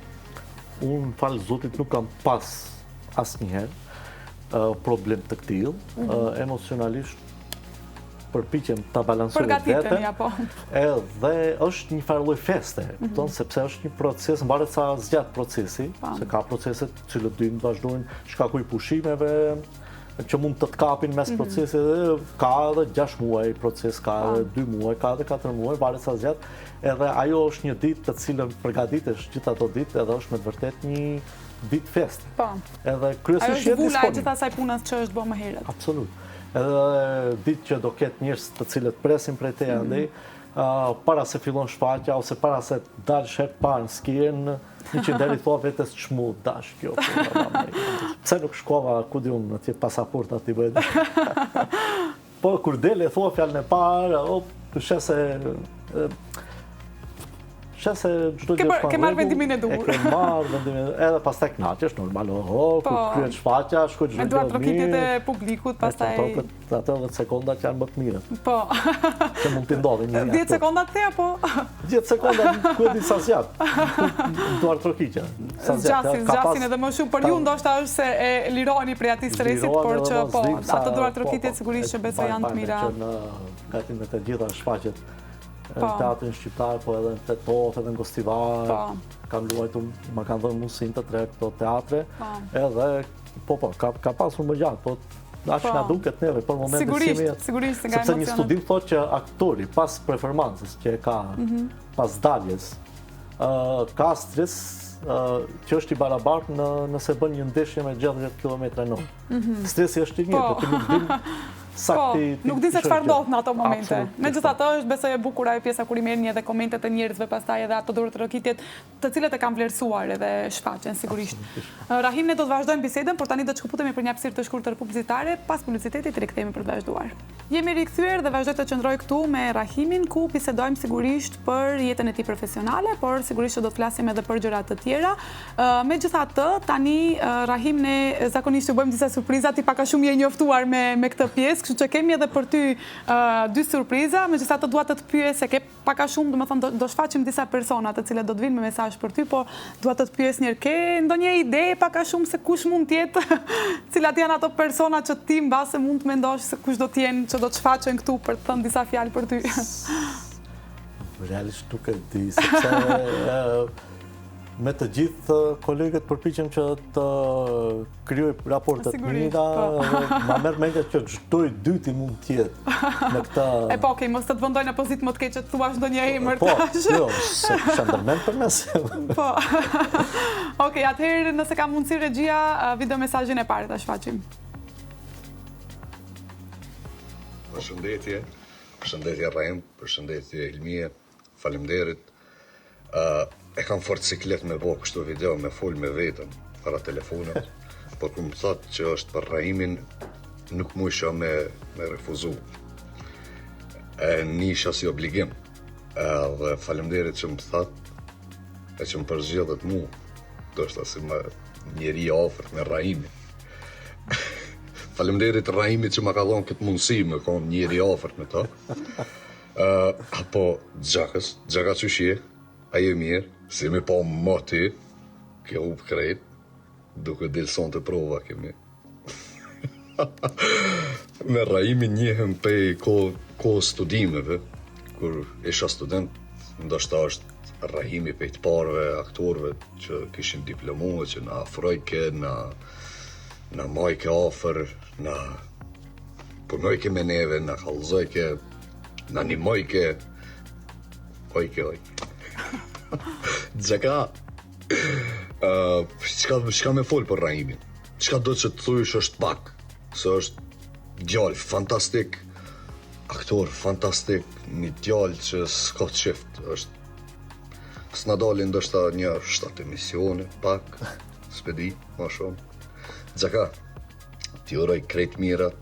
Unë, falë Zotit, nuk kam pas asnjëherë problem të tillë, emocionalisht përpiqem ta balansoj veten. Edhe është një farë lloj feste, sepse është një proces, mbaret sa zgjat procesi, se ka procese të cilët duhen të vazhdojnë, shkaku i pushimeve që mund të kapin mes procesit, dhe ka edhe 6 muaj proces, ka edhe 2 muaj, ka edhe 4 muaj, varet sa zgjat. Edhe ajo është një ditë të cilën përgatitesh gjithë ato ditë, edhe është me të vërtet një ditë feste. Edhe kryesisht ajo është zbula e gjithë asaj punës që është bërë më herët. Absolut. Edhe ditë që do ketë njerëz të cilët presin prej teja andej, para se fillon shfaqja ose para se dalësh herë parë në skijen, 100 deri thua vetes ç'mu dash kjo. Pse nuk shkova ku di unë atje pasaport aty bëhet. Po kur dele thua fjalën e parë, se çdo gjë ke marrë vendimin e duhur. Ke marrë vendimin, edhe pastaj kënaqesh normal, kur kryet shfaqja, shkoj çdo gjë. Me duart rokitjet e publikut, pastaj ato 10 sekonda që janë më të mira. Po. Që mund të ndodhi një. 10 sekonda the apo 10 sekonda ku e di sa zgjat. Duart rokitja. Sa zgjat. Zgjasin edhe më shumë, por ju ndoshta është se e lironi prej atij stresit, por që po, ato duart rokitjet sigurisht që besoj janë të mira. Gati me të gjitha shfaqjet në teatrin shqiptar, po edhe në Tetov, edhe në Gostivar, kam luajtur, ma kanë dhënë mundësinë të tre këto teatre, edhe, ka pasur më gjatë, po aq na duket neve për momentin si me jetë. Sigurisht, nga sepse një studim thotë që aktori, pas performancës që e ka, pas daljes, ka stres që është i barabartë nëse bën një ndeshje me 60 km/h. Stresi është i njëjtë, ti nuk din sakti. Nuk di se çfarë ndodh në ato momente. Megjithatë, është besoj e bukur ajo pjesa kur i merrni edhe komentet e njerëzve, pastaj edhe ato duart rokitjet, të cilët e kanë vlerësuar edhe shfaqjen sigurisht. Rahim, ne do të vazhdojmë bisedën, por tani do të shkëputemi për një hapësirë të shkurtër publicitare, pas publicitetit rikthehemi për të vazhduar. Jemi rikthyer dhe vazhdoj të qëndroj këtu me Rahimin, ku bisedojmë sigurisht për jetën e tij profesionale, por sigurisht që do të flasim edhe për gjëra të tjera. Megjithatë, tani Rahim, ne zakonisht ju bëjmë disa surpriza, ti pak a shumë je njoftuar me këtë pjesë, kështu që kemi edhe për ty 2 surpriza, megjithatë dua të pyes se ke pak a shumë, domethënë do shfaqim disa persona të cilët do të vinë me mesazh për ty, por dua të pyes njëherë, ke ndonjë ide pak a shumë se kush mund të jetë, cilat janë ato persona që ti mbase mund të mendosh se kush do të jenë që do të shfaqen këtu për të thënë disa fjalë për ty? Realisht nuk e di, sepse me të gjithë kolegët përpiqem që të krijoj raporte të mira, ma merr mendja që çdo i dyti mund të jetë në këtë. Po, okej, mos të të vendoj në pozitë më të keqe të thuash ndonjë emër tash. Po, jo, se kisha ndërmend për mes. Po. Okej, atëherë nëse ka mundësi regjia, video mesazhin e parë ta shfaqim. Përshëndetje Rahim, përshëndetje Ilmije, faleminderit. E kam fort siklet me bo kështu video, me fol me vetën, para telefonit, por ku më thotë që është për Rahimin, nuk mu isha me refuzu. Nisha si obligim. Dhe faleminderit që më thotë, e që më përzgjedhët mu, do është si njeri afërt me Rahimin. Faleminderit Rahimit që ma ka dhonë këtë mundësi me konë njeri afërt me ta. Apo Gjaka që shje, aje mirë, si me po më ty, ke up krejt, duke dilson të prova kemi. Me Rahimin njëhem pej ko studimeve, kur isha student, ndoshta është Rahimi pej të parve aktorve që kishin diplomuar, që na afrojke, na majke afer, na punojke me neve, na kallëzojke, na nimojke, ojke. Gjaka, shka me fol për Rahimin, çka do që të thujsh është pak, se është djalë fantastik, aktor fantastik, një djalë që s'ka qift, s'na dalin ndoshta një 7 emisione, pak, s'pedi, ma shumë. Gjaka, t'i uroj krejt mirat,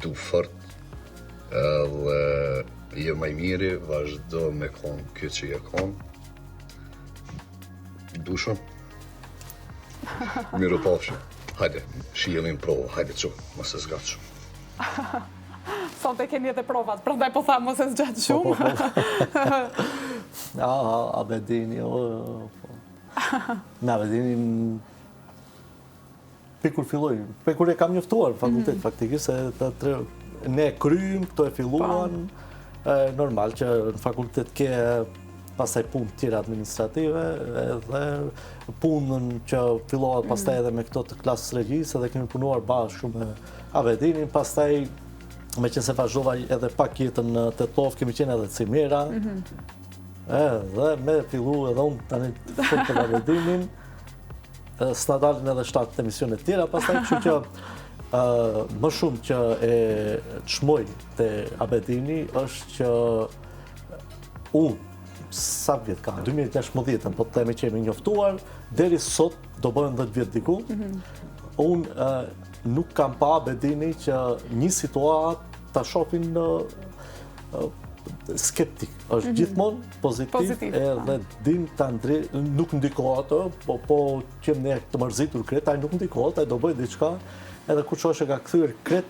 du fort, edhe je maj miri, vazhdo me konë kjo që je konë. Du shumë. Miru pafshim. Hajde, shijelin provo, hajde që, mos e zgatë shumë. Sot e keni edhe provat, prandaj po tha mos e zgjatë shumë. Abedini, me Abedinin Pikur filloj, pikur e kam njoftuar fakultet faktikisht, se ne kryim, këto e filluan, normal që në fakultet ke pastaj punë tjera administrative, edhe punën që fillohet pastaj edhe me këto të klasës regjisë, edhe kemi punuar bashkë me Abedinin, pastaj me që se vazhdova edhe pak jetën në Tetlov, kemi qenë edhe Cimera, edhe me fillu edhe unë tani shumë të Abedinin, s'na dalin edhe 7 emisione tjera, pastaj kështu që më shumë që e çmoj te Abedini është që unë sa vjet ka, 2016, po të themi që jemi njoftuar, deri sot do bëhen 10 vjet diku. Unë nuk kam pa Abedini që një situatë ta shohin skeptik, është gjithmonë pozitiv, edhe din ta nuk ndikohet, po që ne të mërzitur kret, ai nuk ndikohet, ai do bëj diçka, edhe kur çosh e ka kthyer kret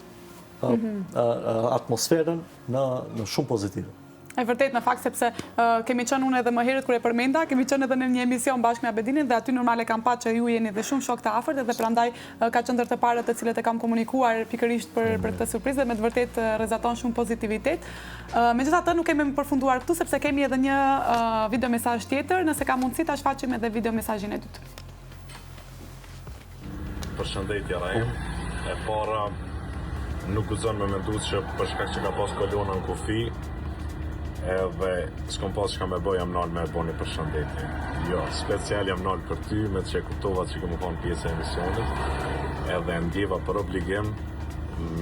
atmosferën në shumë pozitive. E vërtet në fakt sepse kemi qenë unë edhe më herët kur e përmenda, kemi qenë edhe në një emision bashkë me Abedinin dhe aty normal e kam pa që ju jeni dhe shumë shok të afërt dhe prandaj ka qenë ndër të parët të cilët e kam komunikuar pikërisht për këtë surprizë dhe me të vërtet rrezaton shumë pozitivitet. Megjithatë nuk kemi përfunduar këtu sepse kemi edhe një video mesazh tjetër, nëse ka mundësi ta shfaqim edhe video mesazhin e dytë. Përshëndetje Rahim. E para nuk guxon me mendues që për shkak që ka pas kolona në kufi, edhe s'kom pas që ka me bëj, jam nalë me e bo një përshëndetje. Jo, special jam nalë për ty, me që e kuptova që këmë konë pjesë e emisionit, edhe ndjeva për obligim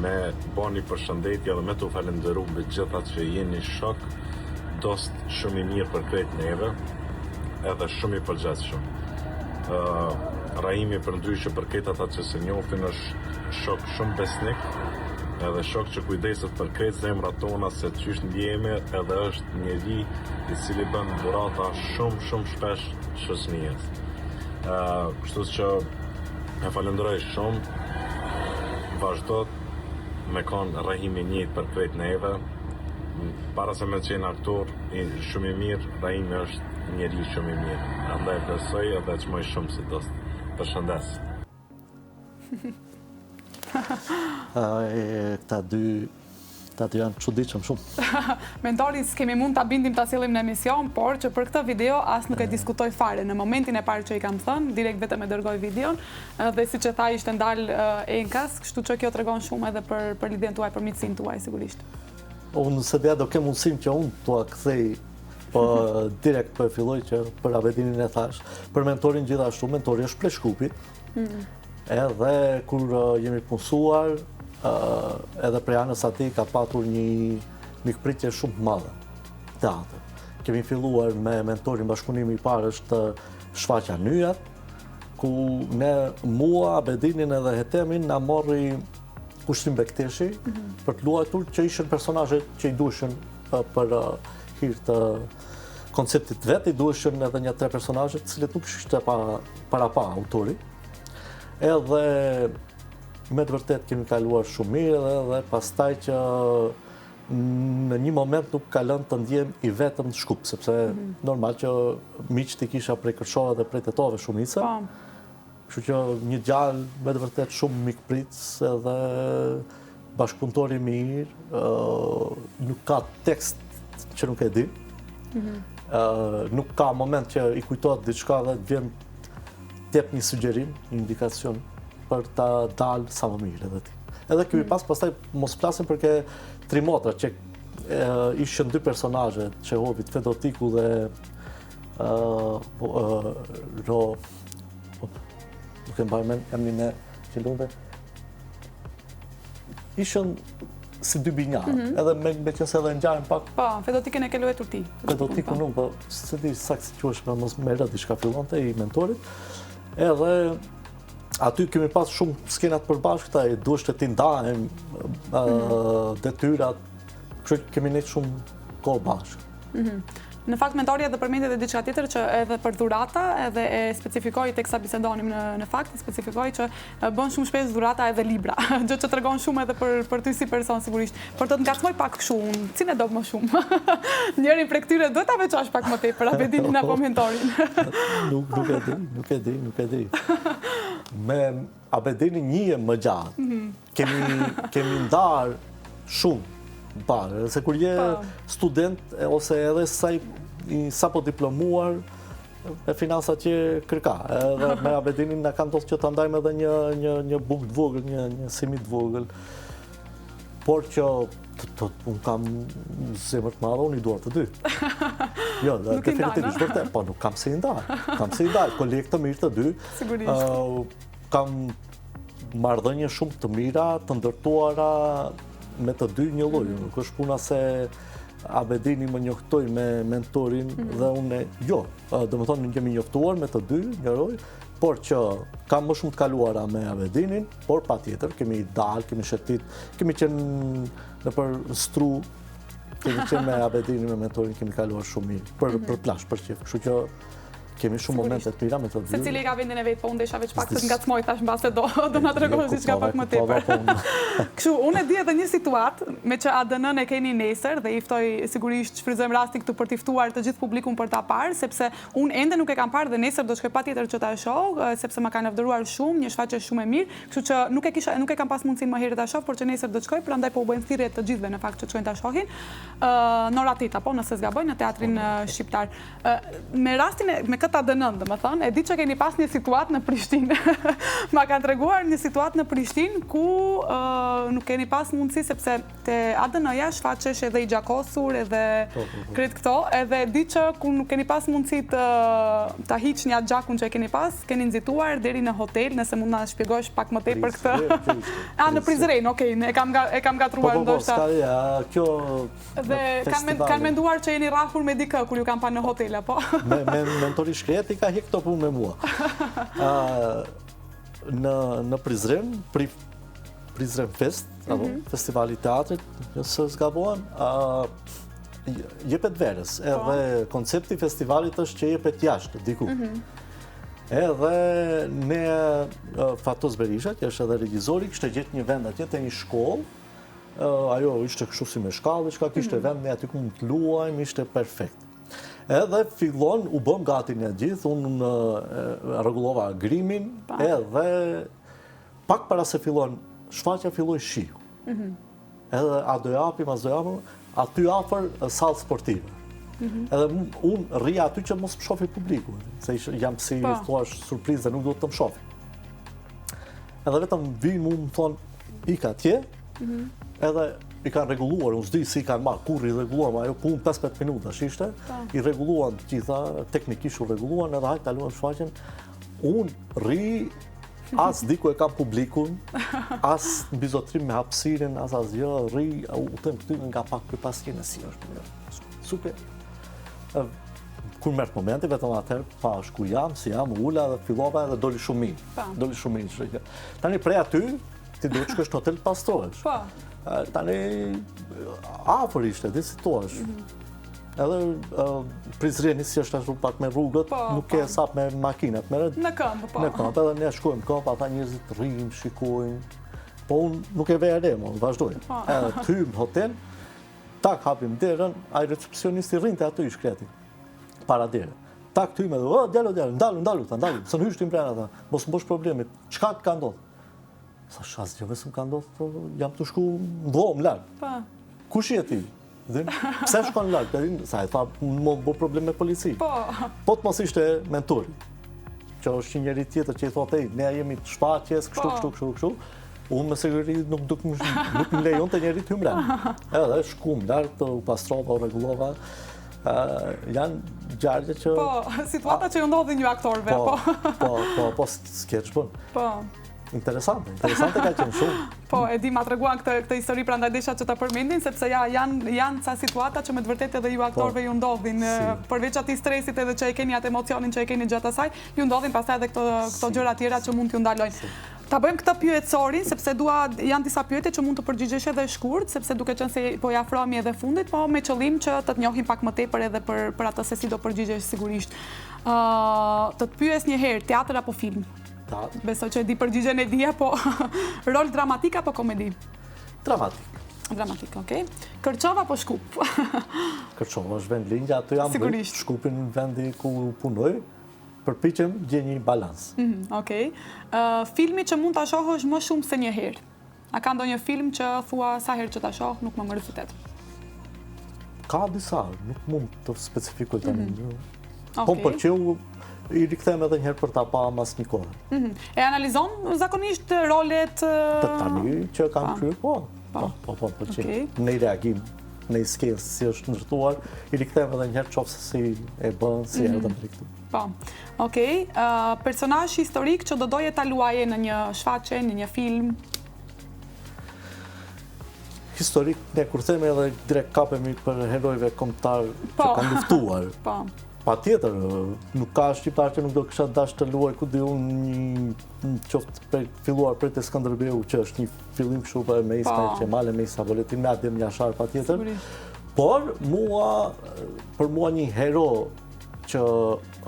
me bo një përshëndetje edhe me të falenderu me gjitha që jeni shok, dost shumë i mirë për krejt neve, edhe shumë i përgjithshëm. Rahimi për ndryshe për këtë ata që se njofin është shok shumë besnik, edhe shok që kujdeset për krejt zemrat tona se qysh ndjemi, edhe është njeri i cili bën dhurata shumë shpesh shoqënies. Kështu që e falenderoj shumë, vazhdo me kanë Rahimi njëjtë për krejt neve, para se me qenë aktor shumë i mirë, Rahimi është njeri shumë i mirë. Andaj besoj edhe çmoj shumë si dost. Përshëndes. Këta dy janë çuditshëm shumë. Mentori s'kemi mund ta bindim ta sillim në emision, por që për këtë video as nuk e diskutoj fare. Në momentin e parë që i kam thënë, direkt vetëm e dërgoj videon dhe siç e tha ishte ndal enkas, kështu që kjo tregon shumë edhe për lidhjen tuaj, për miqësinë tuaj sigurisht. Unë se do kem mundësinë që unë t'ua kthej, po direkt po e filloj që për Abedinin e thash, për mentorin gjithashtu, mentori është prej Shkupit. Edhe kur jemi punësuar, edhe prej anës atij ka patur një mikpritje shumë të madhe, teatr. Kemi filluar me mentorin, bashkëpunimi i parë është Shfaqja Nyjat, ku ne mua, Abedinin edhe Hetemin na morri Kushtim Bekteshi për të luajtur që ishin personazhe që i duheshin për hir të konceptit vet, i duheshin edhe një 3 personazhe të cilët nuk ishte para autori. Edhe me të vërtet kemi kaluar shumë mirë dhe pastaj që në një moment nuk ka lënë të ndjem i vetëm të Shkup, sepse normal që miqt i kisha prej Kërshove dhe prej Tetove shumica. Kështu që një djalë me të vërtet shumë mikpritës edhe bashkëpunëtor i mirë, nuk ka tekst që nuk e di. Nuk ka moment që i kujtohet diçka dhe të vjen t'jep një sugjerim, një indikacion për ta dalë sa më mirë edhe ti. Edhe kemi pastaj mos flasim për ke Trimotra, që ishin 2 personazhe, Çehovit, Fedotiku dhe nuk e mbaj mend emrin e që lunte, ishën si dy binjarë, edhe me qëse edhe ngjarën pak. Po, fedotikën e ke luetur ti. Fedotikën unë, po, se di saktë si quhesh me mos me rëd diçka fillonte i mentorit. Edhe aty kemi pas shumë skenat përbashkëta, e duhesh të ti ndahen detyrat, kështu që kemi nejtë shumë kohë bashkë. Në fakt, mentori edhe përmendi edhe diçka tjetër që edhe për dhurata, edhe e specifikoi teksa bisedonim në fakt, e specifikoi që bën shumë shpesh dhurata edhe libra, gjë që tregon shumë edhe për ty si person sigurisht. Por të ngacmoj pak kështu, cilën e do më shumë? Njërin prej këtyre do ta veçosh pak më tepër, Abedinin apo mentorin? Nuk e di. Me Abedinin njihem më gjatë. Kemi ndarë shumë. Parë, se kur je student ose edhe sa po diplomuar e finansat që kërka. Edhe me Abedinin na kanë ndodhur që ta ndajmë edhe një bukë të vogël, një simi të vogël. Por që unë kam zemër të madhe, unë i duar të dy. Jo, definitivisht vërtet, po nuk kam se i ndaj. Kolegë të mirë të dy. Sigurisht. Kam marrëdhënie shumë të mira, të ndërtuara me të dy një lloj. Nuk është puna se Abedini më njoftoi me mentorin dhe unë jo. Domethënë ne kemi njoftuar me të dy një lloj, por që kam më shumë të kaluara me Abedinin, por patjetër kemi dalë, kemi shetit, kemi qenë nëpër stru, kemi qenë me Abedinin, me mentorin, kemi kaluar shumë mirë për plash, për qef. Kështu që kemi shumë momente të mira me të dy. Secili ka vendin e vet, po unë desha veç pak të ngacmoj tash mbase do na tregosh diçka pak më tepër. Kështu, unë e di edhe një situatë me që ADN-n e keni nesër dhe i ftoj sigurisht shfrytëzojmë rastin këtu për t'i ftuar të gjithë publikun për ta parë, sepse unë ende nuk e kam parë dhe nesër do shkoj patjetër që ta shoh, sepse më kanë lavdëruar shumë, një shfaqje shumë e mirë, kështu që nuk e kam pas mundësinë më herë ta shoh, por që nesër do të shkoj, prandaj po u bëjmë thirrje të gjithëve në fakt që të shkojnë ta shohin. Në oratit apo nëse zgaboj në teatrin shqiptar. Me rastin me këtë ADN, domethënë, e di që keni pas një situatë në Prishtinë. Ma kanë treguar një situatë në Prishtinë ku nuk keni pas mundësi sepse te ADN-ja shfaqesh edhe i gjakosur edhe kret këto, edhe di që ku nuk keni pas mundësi ta hiqni atë gjakun që e keni pas, keni nxituar deri në hotel, nëse mund na shpjegosh pak më tepër këtë. Në Prizren, okay, e kam gatruar ndoshta. Kjo dhe kanë menduar që jeni rrahur me dikë kur ju kanë pa në hotel apo? Me mentori shkreti ka hek këto punë me mua. Në Prizren, Prizren Fest, festivali i teatrit, nëse s'gabohem, jepet verës. Edhe koncepti i festivalit është që jepet jashtë, diku. Edhe ne, Fatos Berisha, që është edhe regjizori, kishte gjetë një vend atje te një shkollë. Ajo ishte kështu si me shkallë, kishte vend ne aty ku mund të luajmë, ishte perfekt. Edhe fillon, u bëm gati një gjithë, unë rregullova grimin, edhe pak para se fillon, shfaqja filloi shiu. Edhe a do japim, aty afër sallë sportive. Edhe unë rria aty që mos më shofi publiku, se jam si thua surprizë dhe nuk duhet të më shofi. Edhe vetëm vijnë mu më thonë, ika atje, edhe i kanë rregulluar, unë s'di si i kanë marrë, kur i rregulluar, ajo punë 15 minuta ishte, i rregulluan të gjitha, teknikisht u rregulluan, edhe hajtë taluan shfaqjen. Unë rri, as di ku e kam publikun, as në bizotrim me hapësirin, as asgjë, rri, u them këty nga pak për paskine, si është, super. Kur merrt momenti, vetëm atëherë, pa është ku jam, si jam, ula dhe fillova edhe doli shumë mirë. Tani prej aty, ti duhet shkosh në hotel të pastrohesh. Tani afër ishte, di si thua. Edhe Prizreni si është ashtu pak me rrugët, nuk ke sap me makinat, në këmbë, po. Në këmbë, edhe ne shkojmë në këmbë, ata njerëzit rrinë, shikojnë. Po unë nuk e veja re, më vazhdoj. Edhe të hymë në hotel, tak hapim derën, ai recepcionisti rrinte aty i shkreti, para derën. Tak të hymë edhe, djallu, së në hyshtim brenda ata, mos më bosh problemit, çka të ka ndodhur? Sa shas gjë më ka ndodhur, jam të shku në dhomë larg. Kush je ti? Pse shkon larg? Sa e tha, më bë problem me polici. Po të mos ishte mentori, që është një njeri tjetër që i thotë, ne jemi të shfaqjes, kështu. Unë me siguri nuk më lejon të njeri të hymë larg. Edhe shkum larg, u pastrova, u rregullova. Janë gjargje që... Po, situata që ju ndodhin ju aktorëve, po, s'keç pun. interesante ka qenë shumë. Po, e di ma treguan këtë histori, prandaj desha që ta përmendin, sepse janë ca situata që me të vërtetë edhe ju aktorëve ju ndodhin, përveç atij stresit edhe që e keni atë emocionin që e keni gjatë asaj, ju ndodhin pastaj edhe këto gjëra tjera që mund t'ju ndalojnë. Ta bëjmë këtë pyetësorin, sepse janë disa pyetje që mund të përgjigjesh edhe shkurt, sepse duke qenë se po ja afrohemi edhe fundit, po me qëllim që të njohim pak më tepër edhe për atë se si do përgjigjesh sigurisht. Të pyes një herë, teatr apo film? Besoj që e di përgjigjen e dia, po rol dramatik apo komedi? Dramatik. Dramatik, okej. Kërçov apo Shkup? Kërçov është vend lindja, aty jam bëj, Shkupin vendi ku punoj, përpiqem gjej një balans. Okej. Filmi që mund ta shohësh më shumë se një herë? A ka ndonjë film që thua sa herë që ta shoh, nuk më rëfitet? Ka disa, nuk mund të specifikoj tani. Po pëlqeu, i rikthem edhe njëherë për ta pa mas një kohë. E analizon zakonisht rolet... Të tani që kam kryer, po, pëlqej. Në reagim, në skenë, si është ndërtuar, i rikthem edhe njëherë qoftë si e bën, si erdhëm drejt këtu. Po, okej. Personazh historik që do doje ta luaje në një shfaqje, në një film? Historik, ne kur themi edhe direkt kapemi për herojve kombëtar që kanë luftuar. Pa tjetër, nuk ka shqiptar që nuk do kisha dash të luaj, ku di unë një qoftë filluar prej të Skënderbeu, që është një fillim kështu për Meis, Qemal, Meis Avoletin, me Adem Jashar pa tjetër. Por, për mua një hero që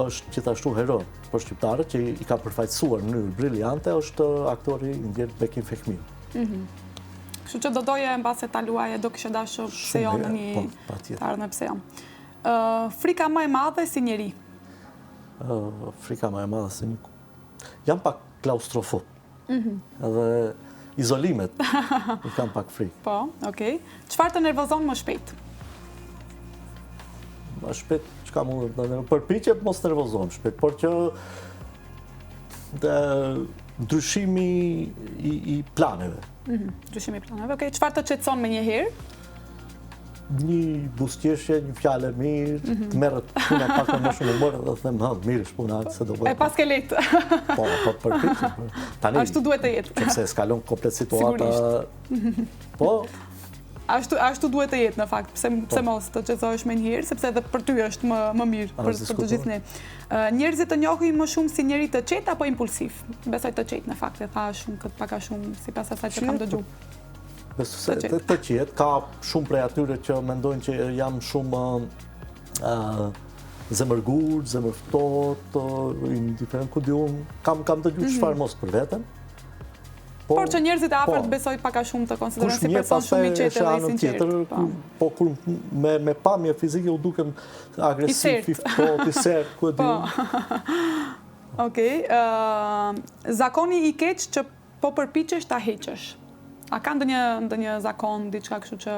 është gjithashtu hero për shqiptarët, që i ka përfaqësuar në mënyrë briliante, është aktori indian Bekim Fehmiu. Kështu që do doje mbase ta luaje, do kishe dashur pse jo në një të ardhme pse jo. Frika më e madhe si njeri? Frika më e madhe si një... Jam pak klaustrofob. Edhe izolimet i kam pak frikë. Po, okej. Çfarë të nervozon më shpejt? Më shpejt, çka mund të përpiqem mos nervozohem shpejt, por që ndryshimi i planeve. Ndryshimi i planeve, okej. Çfarë të qetëson me një herë? Një buzëqeshje, një fjalë mirë, të merret puna pak më shumë humor dhe të them, mirë është puna, se do bëj. E pas ke lehtë. Po, përpiqem. Tani ashtu duhet të jetë. Sepse eskalon komplet situata. Po. Ashtu duhet të jetë në fakt, pse mos të qetësohesh me një herë, sepse edhe për ty është më mirë për të gjithë ne. Njerëzit të njohin më shumë si njeri të qetë apo impulsiv? Besoj të qetë në fakt, e tha shumë pak a shumë sipas asaj që kam dëgjuar. Të qetë, ka shumë prej atyre që mendojnë që jam shumë zemërgur, zemërftohtë, indiferent, ku di unë, kam dëgjuar çfarë mos për veten. Por që njerëzit e afërt besoj pak a shumë të konsiderojnë si person shumë i qetë dhe i sinqert. Po kur me pamje fizike u dukem agresiv, i sert, ku e di unë. Okej. Zakoni i keq që po përpiqesh ta heqësh. A ka ndonjë zakon, diçka kështu që...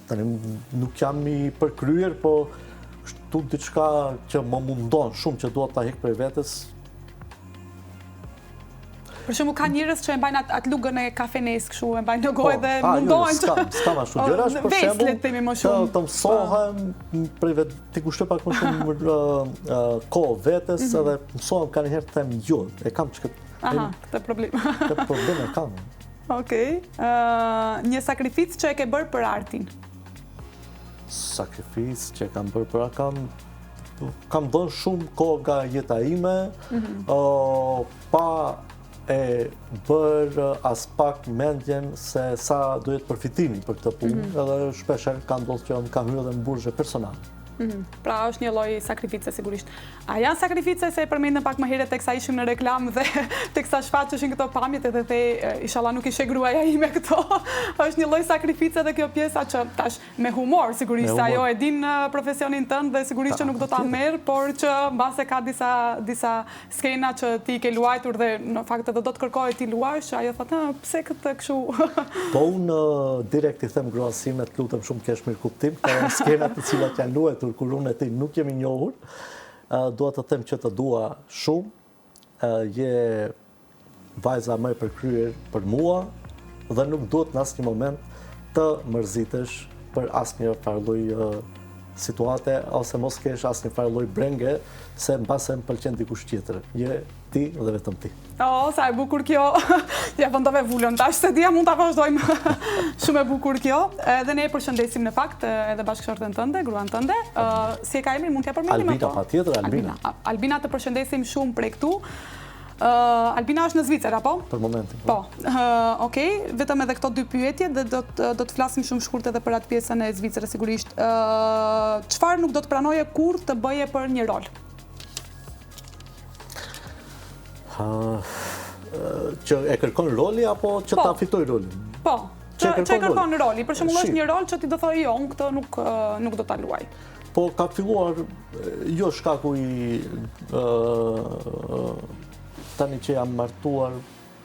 Tani nuk jam i përkryer, po kështu diçka që më mundon shumë që dua ta heq prej vetes. Për shembull ka njerëz që e mbajnë atë lugën e kafenes kështu, e mbajnë në gojë dhe mundohen që... S'kam ashtu gjërash, për shembull, që të mësohem prej vetë, ti kushtoj pak më shumë kohë vetes, edhe mësohem ka njëherë të them jo, e kam që këtë... Aha, këtë problem. Këtë problem e kam. Okej. Një sakrificë që e ke bërë për artin? Sakrificë që e kam bërë për artin? Kam dhënë shumë kohë nga jeta ime, pa e bërë as pak mendjen se sa do jetë përfitimi për këtë punë, edhe shpesher ka ndodhur që më ka hyrë edhe në burgje personale. Pra është një lloj sakrifice sigurisht. A janë sakrifice se e përmendëm pak më herët teksa ishim në reklam dhe teksa shfaqeshin këto pamjet edhe the inshallah nuk ishe gruaja ime këto. Është një lloj sakrifice dhe kjo pjesa që tash me humor sigurisht se ajo e din profesionin tënd dhe sigurisht që nuk do ta merr, por që mbase ka disa skena që ti ke luajtur dhe në fakt edhe do të kërkojë ti luash, ajo thotë, pse këtë kështu? Po unë direkt i them gruas sime, të lutem shumë kesh mirë kuptim, këto skenat të cilat janë luajtur kur unë e ti nuk jemi njohur, dua të them që të dua shumë, je vajza më e përkryer për mua dhe nuk duhet në asnjë moment të mërzitesh për asnjë farë lloj situate ose mos kesh asnjë farë lloj brenge se mbase më pëlqen dikush tjetër. Je ti dhe vetëm ti. Sa e bukur kjo. Ja vendove vulën tash se dia mund ta vazhdojmë. Shumë e bukur kjo. Edhe ne e përshëndesim në fakt edhe bashkëshorten tënde, gruan tënde. Si e ka emrin, mund t'ja përmendim apo? Albina, patjetër, Albina. Albina të përshëndesim shumë prej këtu. Albina është në Zvicër, apo? Për momentin. Po, okej, vetëm edhe këto dy pyetje dhe do të flasim shumë shkurt edhe për atë pjesën e Zvicrës sigurisht. Çfarë nuk do të pranoje kur të bëje për një rol? Që e kërkon roli apo që ta fitoj rolin? Po, që e kërkon roli. Për shembull është një rol që ti do thojë jo, këtë nuk do ta luaj. Po ka filluar jo shkaku i tani që jam martuar,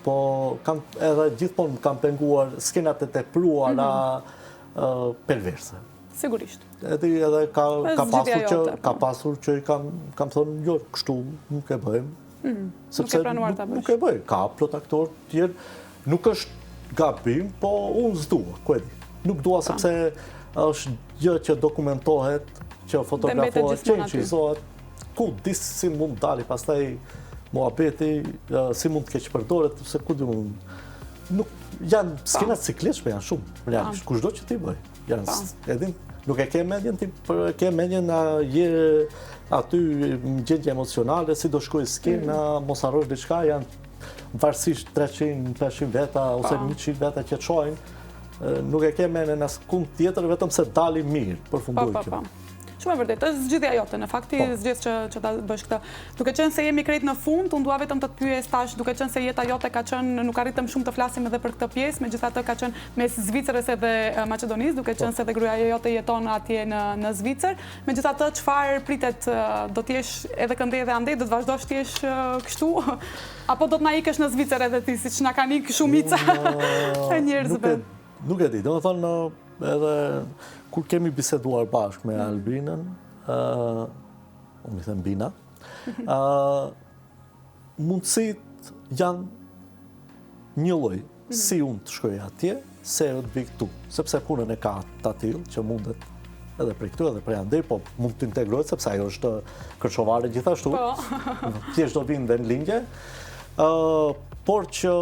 po edhe gjithmonë kam penguar skenat e tepruara perverse. Sigurisht. Edhe ka pasur që kam thënë jo, kështu nuk e bëjmë. Sepse nuk e bëj. Ka plot aktor tjerë, nuk është gabim, po unë s'dua, ku e di. Nuk dua sepse është gjë që dokumentohet, që fotografohet, që incizohet, ku disë si mund dali, pastaj muhabeti, si mund të keq përdoret, se ku di mund. Janë skenat cikletshme, janë shumë, realisht, kushdo që ti bëj. Nuk e ke mendjen ti, për ke mendjen je aty në gjendje emocionale, si do shkoj skena, mos harrosh diçka, janë varësisht 300-500 veta ose 100 veta që të shojnë, nuk e ke mendjen askund tjetër vetëm se dali mirë, përfundoj kjo. Shumë e vërtet, është zgjidhja jote, në fakt ti zgjedh që ta bësh këtë. Duke qenë se jemi krejt në fund, unë dua vetëm të të pyes tash, duke qenë se jeta jote ka qenë, nuk arritëm shumë të flasim edhe për këtë pjesë, megjithatë ka qenë mes Zvicrës edhe Maqedonisë, duke qenë se edhe gruaja jote jeton atje në Zvicër. Megjithatë, çfarë pritet, do të jesh edhe këndej edhe andej, do të vazhdosh të jesh kështu, apo do të na ikësh në Zvicër edhe ti, siç na kanë ikë shumica e njerëzve? Nuk e di, domethënë edhe kur kemi biseduar bashkë me Albinën, unë i them Bina, mundësit janë një lloj, si unë të shkoj atje, se të vi këtu, sepse punën e ka të atil, që mundet edhe prej këtu, edhe prej andej, po mund të integrojët, sepse ajo është kërçovare gjithashtu, thjesht do vinë dhe në lindje, por që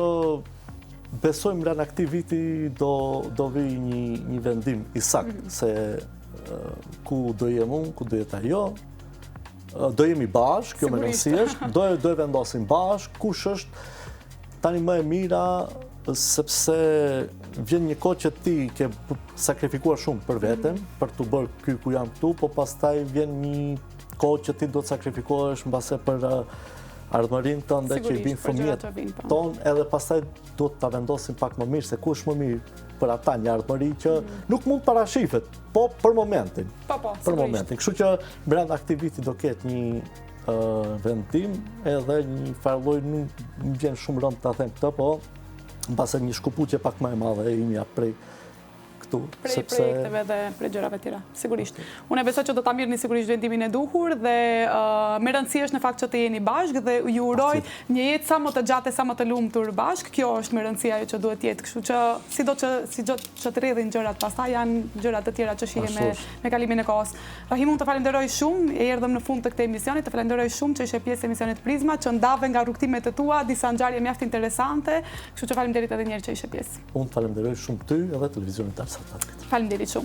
besojmë rrën këtij viti do vi një vendim i saktë se ku do jem unë, ku do jetë ajo, do jemi bashkë, kjo më rëndësi është, do e vendosim bashkë, kush është tani më e mira, sepse vjen një kohë që ti ke sakrifikuar shumë për veten, për të bërë ky ku jam këtu, po pastaj vjen një kohë që ti do të sakrifikohesh mbase për ardhmërinë tënde që i bin fëmijët tonë, edhe pastaj do të ta vendosim pak më mirë, se ku është më mirë për ata një ardhmëri që nuk mund parashifet, po për momentin. Për momentin. Kështu që brenda këtij viti do ketë një vendim, edhe një farlloj, nuk më vjen shumë rënd ta them këtë, po mbase një shkëputje pak më e madhe e imja prej këtu. Prej projekteve dhe prej gjërave tjera, sigurisht. Unë e besoj që do ta mirëni sigurisht vendimin e duhur dhe me rëndësi është në fakt që të jeni bashkë dhe ju uroj një jetë sa më të gjatë e sa më të lumtur bashkë. Kjo është me rëndësi ajo që duhet jetë. Kështu që sido që të rrjedhin gjërat pastaj janë gjërat të tjera që shihen me kalimin e kohës. Rahim, unë të falenderoj shumë, e erdhëm në fund të këtij emisioni, të falenderoj shumë që ishe pjesë e emisionit Prizma, që ndave nga rrugtimet e tua, disa ngjarje mjaft interesante. Kështu që faleminderit edhe një herë që ishe pjesë. Unë falenderoj shumë ty edhe televizionit. Faleminderit shumë.